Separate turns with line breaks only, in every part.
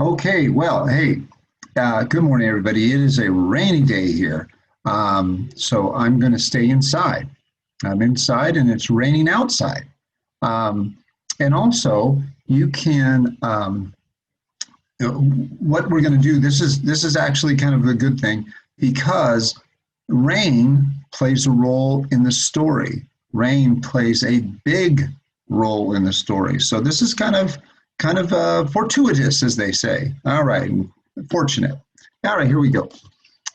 Okay, well, hey, good morning, everybody. It is a rainy day here, so I'm going to stay inside. I'm inside, and it's raining outside. Um, and also, you can. What we're going to do. This is actually kind of a good thing because rain plays a role in the story. Rain plays a big role in the story. So this is kind of fortuitous, as they say. All right, fortunate. All right, here we go.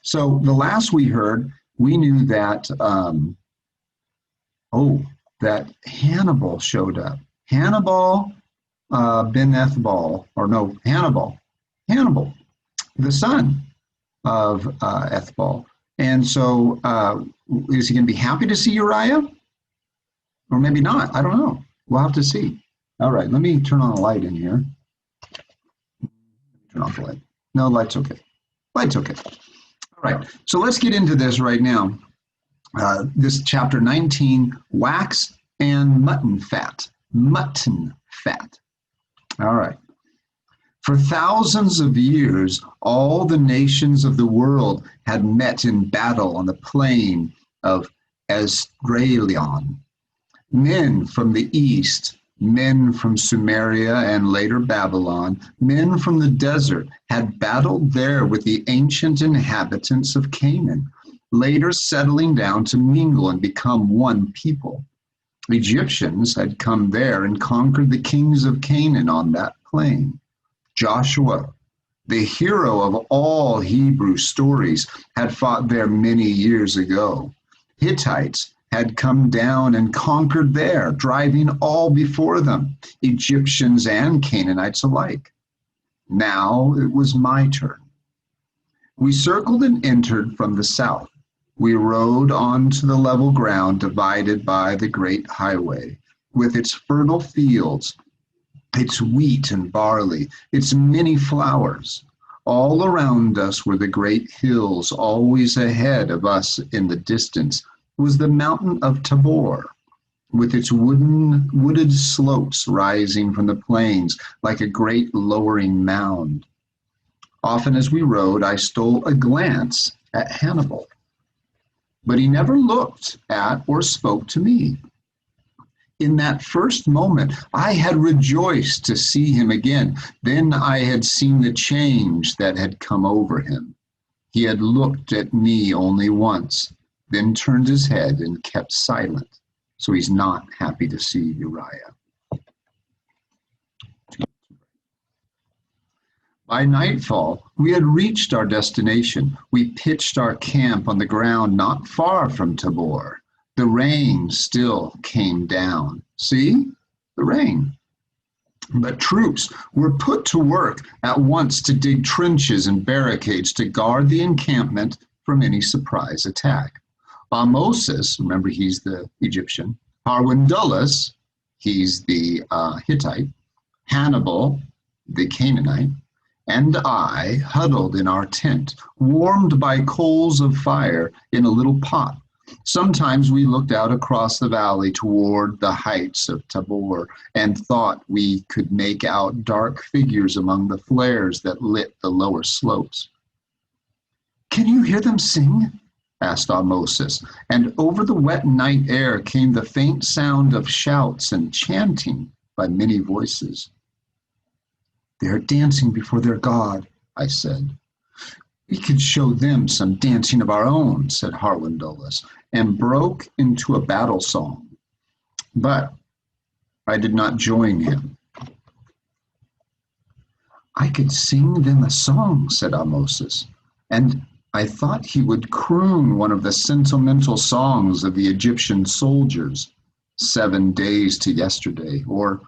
So the last we heard, we knew that that Hannibal showed up. Hannibal Ben Ethbal, or no, Hannibal, the son of Ethbal. And so, is he going to be happy to see Uriah? Or maybe not. I don't know. We'll have to see. All right, let me turn on a light in here. Turn off the light. No, light's okay. Light's okay. All right, so let's get into this right now. This chapter 19, wax and mutton fat. Mutton fat. All right. For thousands of years, all the nations of the world had met in battle on the plain of Estrellion. Men from the east, men from Sumeria and later Babylon, men from the desert had battled there with the ancient inhabitants of Canaan, later settling down to mingle and become one people. Egyptians had come there and conquered the kings of Canaan on that plain. Joshua, the hero of all Hebrew stories, had fought there many years ago. Hittites had come down and conquered there, driving all before them, Egyptians and Canaanites alike. Now it was my turn. We circled and entered from the south. We rode on to the level ground divided by the great highway, with its fertile fields, its wheat and barley, its many flowers. All around us were the great hills. Always ahead of us in the distance was the mountain of Tabor, with its wooded slopes rising from the plains like a great lowering mound. Often as we rode, I stole a glance at Hannibal, but he never looked at or spoke to me. In that first moment, I had rejoiced to see him again. Then I had seen the change that had come over him. He had looked at me only once, then turned his head and kept silent. So he's not happy to see Uriah. By nightfall, we had reached our destination. We pitched our camp on the ground not far from Tabor. The rain still came down. See? The rain. But troops were put to work at once to dig trenches and barricades to guard the encampment from any surprise attack. Moses, remember he's the Egyptian, Harwindulus, he's the Hittite, Hannibal, the Canaanite, and I huddled in our tent, warmed by coals of fire in a little pot. Sometimes we looked out across the valley toward the heights of Tabor and thought we could make out dark figures among the flares that lit the lower slopes. "Can you hear them sing?" asked Moses, and over the wet night air came the faint sound of shouts and chanting by many voices. "They're dancing before their God," I said. "We could show them some dancing of our own," said Harwindulus, and broke into a battle song. But I did not join him. "I could sing them a song," said Moses, and I thought he would croon one of the sentimental songs of the Egyptian soldiers, 7 days to yesterday, or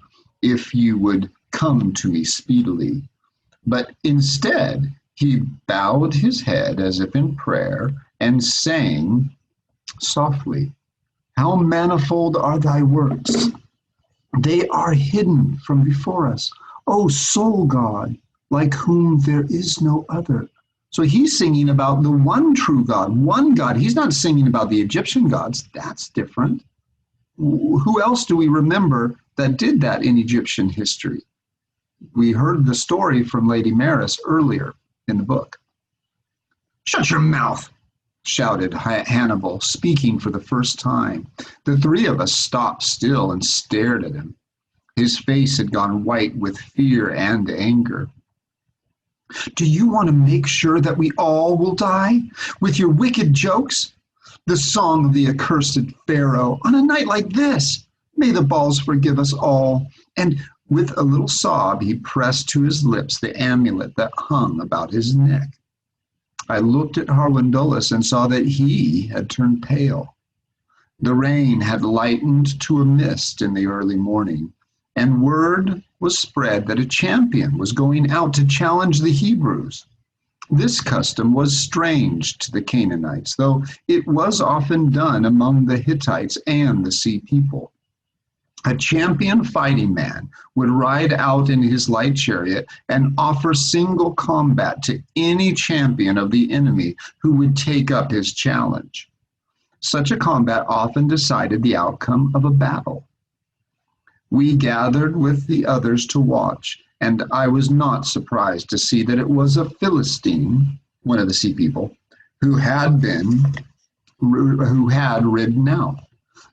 "If you would come to me speedily." But instead, he bowed his head as if in prayer and sang softly, "How manifold are thy works! They are hidden from before us. O sole God, like whom there is no other." So he's singing about the one true God, one God. He's not singing about the Egyptian gods. That's different. Who else do we remember that did that in Egyptian history? We heard the story from Lady Maris earlier in the book. "Shut your mouth," shouted Hannibal, speaking for the first time. The three of us stopped still and stared at him. His face had gone white with fear and anger. "Do you want to make sure that we all will die with your wicked jokes? The song of the accursed Pharaoh on a night like this. May the balls forgive us all." And with a little sob, he pressed to his lips the amulet that hung about his neck. I looked at Harwindolus and saw that he had turned pale. The rain had lightened to a mist in the early morning, and word was spread that a champion was going out to challenge the Hebrews. This custom was strange to the Canaanites, though it was often done among the Hittites and the Sea people. A champion fighting man would ride out in his light chariot and offer single combat to any champion of the enemy who would take up his challenge. Such a combat often decided the outcome of a battle. We gathered with the others to watch, and I was not surprised to see that it was a Philistine, one of the sea people, who had ridden out.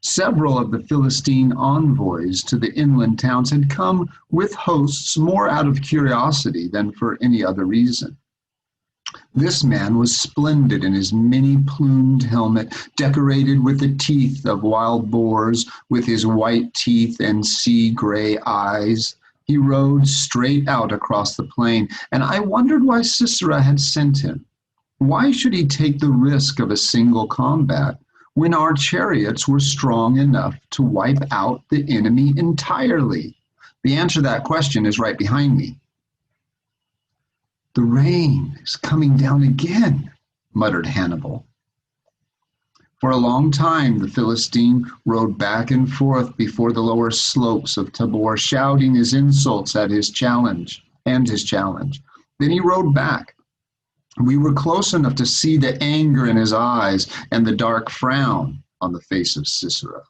Several of the Philistine envoys to the inland towns had come with hosts more out of curiosity than for any other reason. This man was splendid in his many-plumed helmet, decorated with the teeth of wild boars, with his white teeth and sea-gray eyes. He rode straight out across the plain, and I wondered why Sisera had sent him. Why should he take the risk of a single combat when our chariots were strong enough to wipe out the enemy entirely? The answer to that question is right behind me. "The rain is coming down again," muttered Hannibal. For a long time, the Philistine rode back and forth before the lower slopes of Tabor, shouting his insults at his challenge. Then he rode back. We were close enough to see the anger in his eyes and the dark frown on the face of Sisera.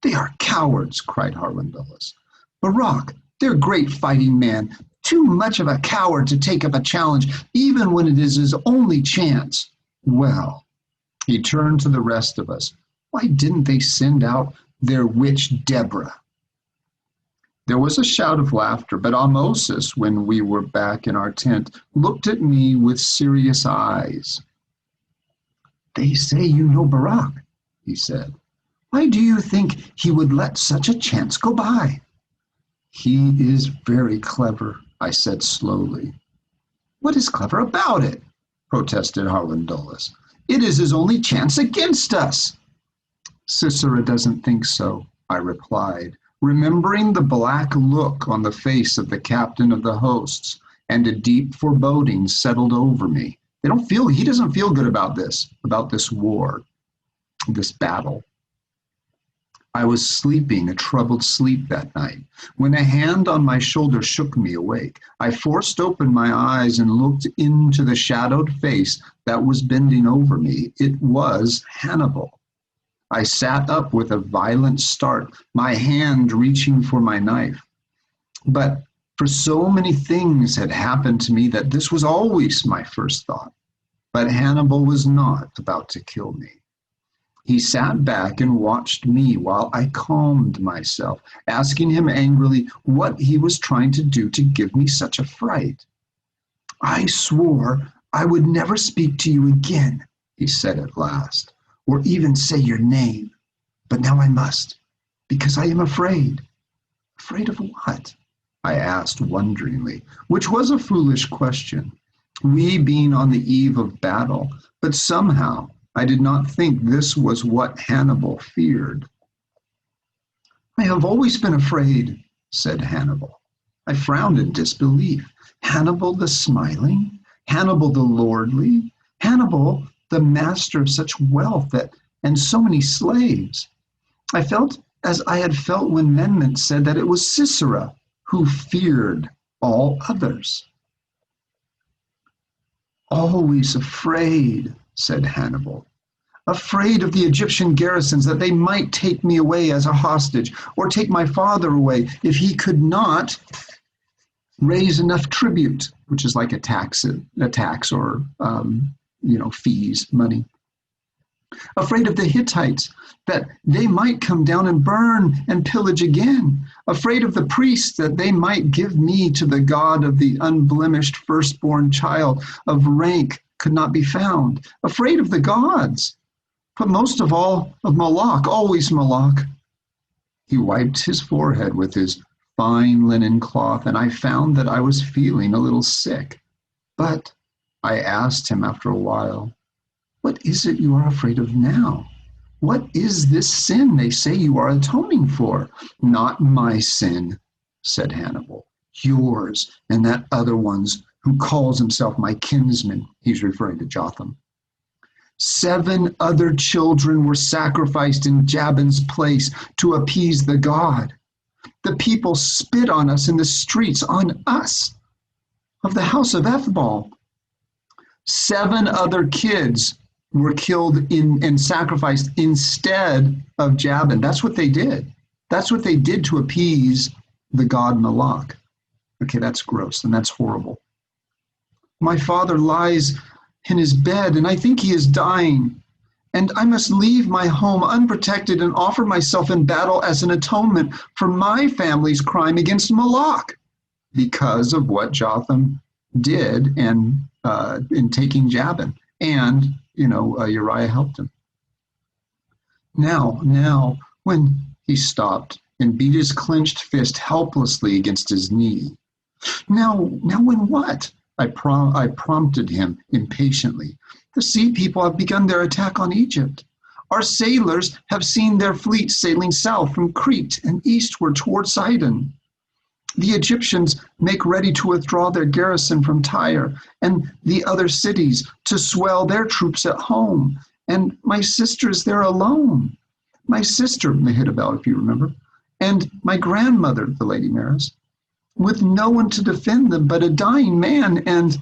"They are cowards," cried Harwindolus. "Barak, they're great fighting men. Too much of a coward to take up a challenge, even when it is his only chance." Well, he turned to the rest of us. Why didn't they send out their witch Deborah? There was a shout of laughter, but Amosis, when we were back in our tent, looked at me with serious eyes. "They say you know Barak," he said. "Why do you think he would let such a chance go by?" "He is very clever," I said slowly. "What is clever about it?" protested Harwindolus. "It is his only chance against us." "Sisera doesn't think so," I replied, remembering the black look on the face of the captain of the hosts, and a deep foreboding settled over me. He doesn't feel good about this war, this battle. I was sleeping a troubled sleep that night when a hand on my shoulder shook me awake. I forced open my eyes and looked into the shadowed face that was bending over me. It was Hannibal. I sat up with a violent start, my hand reaching for my knife. But for so many things had happened to me that this was always my first thought. But Hannibal was not about to kill me. He sat back and watched me while I calmed myself, asking him angrily what he was trying to do to give me such a fright. "I swore I would never speak to you again," he said at last, "or even say your name. But now I must, because I am afraid." "Afraid of what?" I asked wonderingly, which was a foolish question, we being on the eve of battle, but somehow I did not think this was what Hannibal feared. "I have always been afraid," said Hannibal. I frowned in disbelief. Hannibal the smiling? Hannibal the lordly? Hannibal the master of such wealth and so many slaves? I felt as I had felt when Menmont said that it was Sisera who feared all others. "Always afraid," said Hannibal. "Afraid of the Egyptian garrisons, that they might take me away as a hostage, or take my father away if he could not raise enough tribute, which is like a tax or fees, money. Afraid of the Hittites, that they might come down and burn and pillage again. Afraid of the priests, that they might give me to the god of the unblemished firstborn child of rank could not be found. Afraid of the gods, but most of all of Moloch, always Moloch. He wiped his forehead with his fine linen cloth, and I found that I was feeling a little sick. But I asked him after a while, what is it you are afraid of now? What is this sin they say you are atoning for? Not my sin, said Hannibal. Yours and that other one's who calls himself my kinsman. He's referring to Jotham. 7 other children were sacrificed in Jabin's place to appease the god. The people spit on us in the streets, on us, of the house of Ethbal. 7 other kids were killed and sacrificed instead of Jabin. That's what they did. That's what they did to appease the god Moloch. Okay, that's gross and that's horrible. My father lies in his bed and I think he is dying. And I must leave my home unprotected and offer myself in battle as an atonement for my family's crime against Moloch because of what Jotham did and in taking Jabin. And Uriah helped him. Now, when he stopped and beat his clenched fist helplessly against his knee. Now, when what? I prompted him impatiently. The sea people have begun their attack on Egypt. Our sailors have seen their fleet sailing south from Crete and eastward toward Sidon. The Egyptians make ready to withdraw their garrison from Tyre and the other cities to swell their troops at home. And my sister is there alone. My sister, Mehitabel, if you remember, and my grandmother, the Lady Maris, with no one to defend them but a dying man and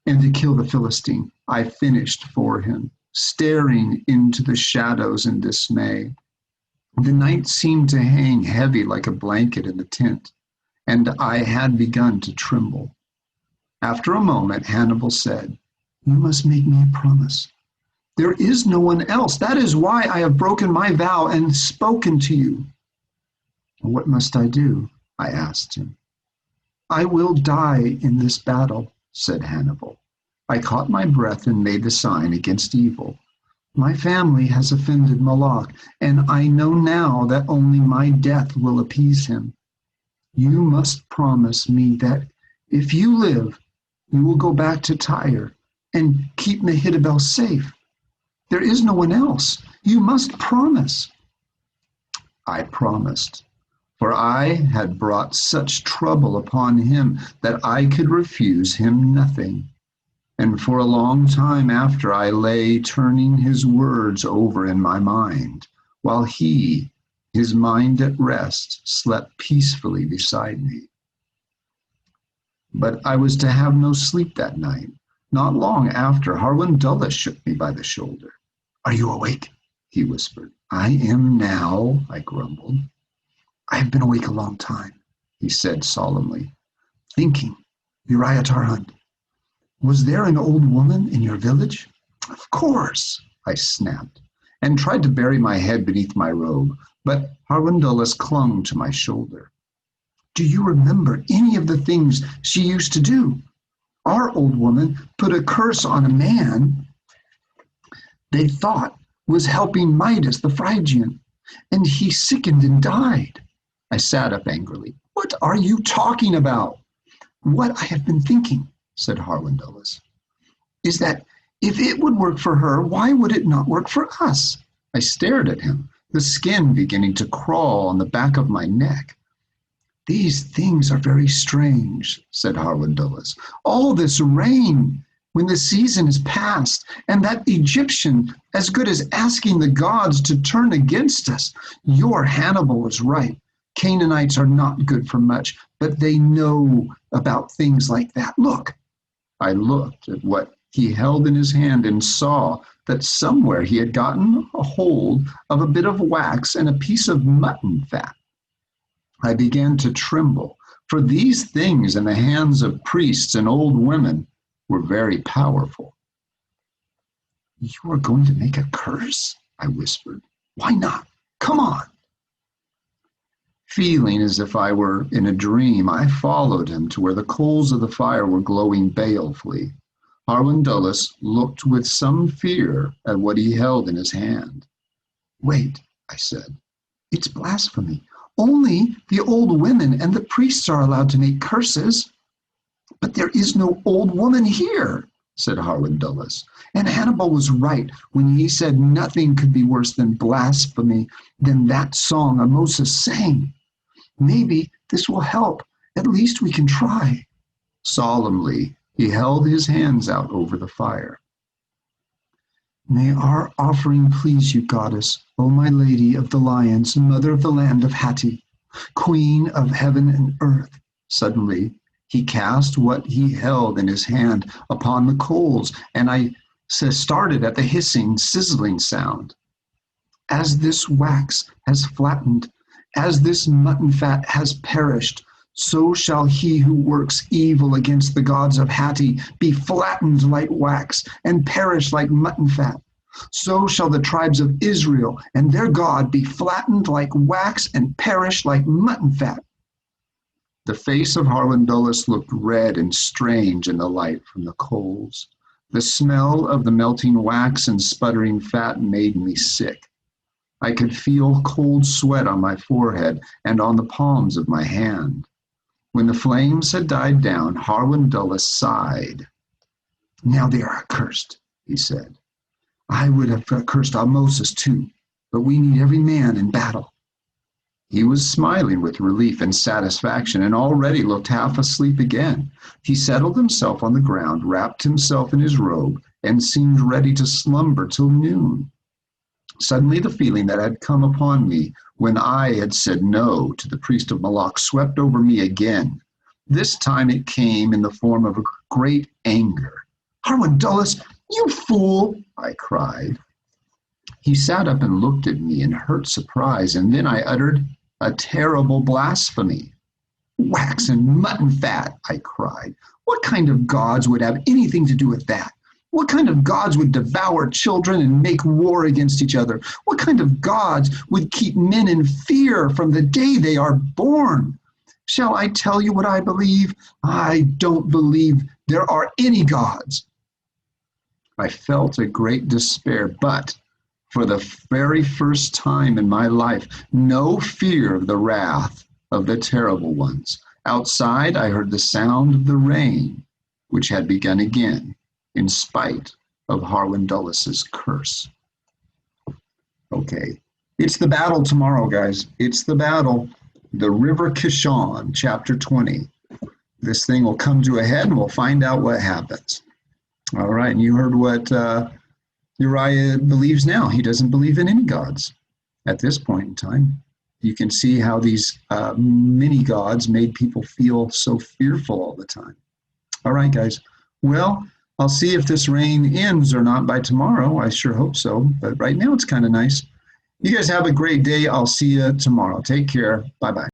to kill the Philistine. I finished for him, staring into the shadows in dismay. The night seemed to hang heavy like a blanket in the tent, and I had begun to tremble. After a moment, Hannibal said, "You must make me a promise. There is no one else. That is why I have broken my vow and spoken to you." "What must I do?" I asked him. "I will die in this battle," said Hannibal. I caught my breath and made the sign against evil. My family has offended Moloch, and I know now that only my death will appease him. You must promise me that if you live, you will go back to Tyre and keep Mehitabel safe. There is no one else. You must promise. I promised, for I had brought such trouble upon him that I could refuse him nothing. And for a long time after, I lay turning his words over in my mind, while he, his mind at rest, slept peacefully beside me. But I was to have no sleep that night. Not long after, Harwin Dulles shook me by the shoulder. "Are you awake?" he whispered. "I am now," I grumbled. "I have been awake a long time," he said solemnly, "thinking, Uriah Tarhund. Was there an old woman in your village?" "Of course," I snapped, and tried to bury my head beneath my robe, but Harwin Dulles clung to my shoulder. "Do you remember any of the things she used to do? Our old woman put a curse on a man they thought was helping Midas the Phrygian, and he sickened and died." I sat up angrily. "What are you talking about?" "What I have been thinking," said Harwin Dulles, "is that if it would work for her, why would it not work for us?" I stared at him, the skin beginning to crawl on the back of my neck. "These things are very strange," said Harwin Dulles. "All this rain when the season is past, and that Egyptian as good as asking the gods to turn against us. Your Hannibal was right. Canaanites are not good for much, but they know about things like that. Look." I looked at what he held in his hand and saw that somewhere he had gotten a hold of a bit of wax and a piece of mutton fat. I began to tremble, For these things in the hands of priests and old women were very powerful. You are going to make a curse? I whispered. Why not? Come on. Feeling as if I were in a dream, I followed him to where the coals of the fire were glowing balefully. Harwindulus looked with some fear at what he held in his hand. Wait, I said. It's blasphemy. Only the old women and the priests are allowed to make curses. But there is no old woman here, said Harwindulus. And Hannibal was right when he said nothing could be worse than blasphemy than that song Amosis sang. Maybe this will help. At least we can try. Solemnly, he held his hands out over the fire. May our offering please you, goddess, O my lady of the lions, mother of the land of Hatti, queen of heaven and earth. Suddenly, he cast what he held in his hand upon the coals, and I started at the hissing, sizzling sound. As this wax has flattened, as this mutton fat has perished, so shall he who works evil against the gods of Hatti be flattened like wax and perish like mutton fat. So shall the tribes of Israel and their God be flattened like wax and perish like mutton fat. The face of Harwindulus looked red and strange in the light from the coals. The smell of the melting wax and sputtering fat made me sick. I could feel cold sweat on my forehead and on the palms of my hand. When the flames had died down, Harwindulus sighed. Now they are accursed, he said. I would have cursed Amosis too, but we need every man in battle. He was smiling with relief and satisfaction and already looked half asleep again. He settled himself on the ground, wrapped himself in his robe, and seemed ready to slumber till noon. Suddenly the feeling that had come upon me when I had said no to the priest of Moloch swept over me again. This time it came in the form of a great anger. Harwindulus, you fool, I cried. He sat up and looked at me in hurt surprise, and then I uttered a terrible blasphemy. Wax and mutton fat, I cried. What kind of gods would have anything to do with that? What kind of gods would devour children and make war against each other? What kind of gods would keep men in fear from the day they are born? Shall I tell you what I believe? I don't believe there are any gods. I felt a great despair, but for the very first time in my life, no fear of the wrath of the terrible ones. Outside, I heard the sound of the rain, which had begun again, in spite of Harwindulus's curse. Okay, it's the battle tomorrow, guys. It's the battle. The River Kishon, chapter 20. This thing will come to a head and we'll find out what happens. All right, and you heard what Uriah believes now. He doesn't believe in any gods at this point in time. You can see how these many gods made people feel so fearful all the time. All right, guys. Well, I'll see if this rain ends or not by tomorrow. I sure hope so. But right now it's kind of nice. You guys have a great day. I'll see you tomorrow. Take care. Bye-bye.